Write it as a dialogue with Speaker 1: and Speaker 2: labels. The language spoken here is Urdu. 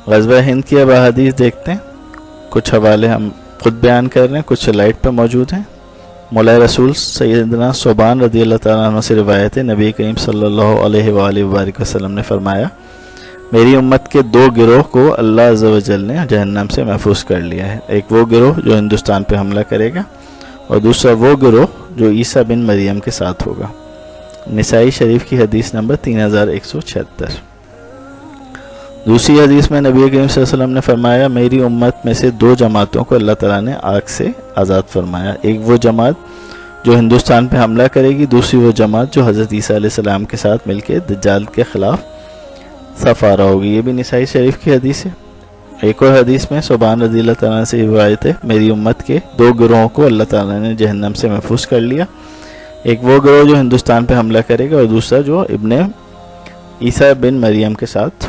Speaker 1: غزوہ ہند کی اب احادیث دیکھتے ہیں. کچھ حوالے ہم خود بیان کر رہے ہیں، کچھ سلائڈ پہ موجود ہیں. مولا رسول سیدنا ثوبان رضی اللہ تعالیٰ عنہ سے روایت ہے، نبی کریم صلی اللہ علیہ وآلہ وبارک وسلم نے فرمایا، میری امت کے 2 گروہ کو اللہ عز و جل نے جہنم سے محفوظ کر لیا ہے. ایک وہ گروہ جو ہندوستان پہ حملہ کرے گا، اور دوسرا وہ گروہ جو عیسیٰ بن مریم کے ساتھ ہوگا. نسائی شریف کی حدیث نمبر 3176. دوسری حدیث میں نبی کریم صلی اللہ علیہ وسلم نے فرمایا، میری امت میں سے 2 جماعتوں کو اللہ تعالیٰ نے آگ سے آزاد فرمایا. ایک وہ جماعت جو ہندوستان پہ حملہ کرے گی، دوسری وہ جماعت جو حضرت عیسیٰ علیہ السلام کے ساتھ مل کے دجال کے خلاف صف آرا ہوگی. یہ بھی نسائی شریف کی حدیث ہے. ایک اور حدیث میں ثوبان رضی اللہ تعالیٰ سے روایت ہے، میری امت کے 2 گروہوں کو اللہ تعالیٰ نے جہنم سے محفوظ کر لیا. ایک وہ گروہ جو ہندوستان پہ حملہ کرے گا، اور دوسرا جو ابن عیسیٰ بن مریم کے ساتھ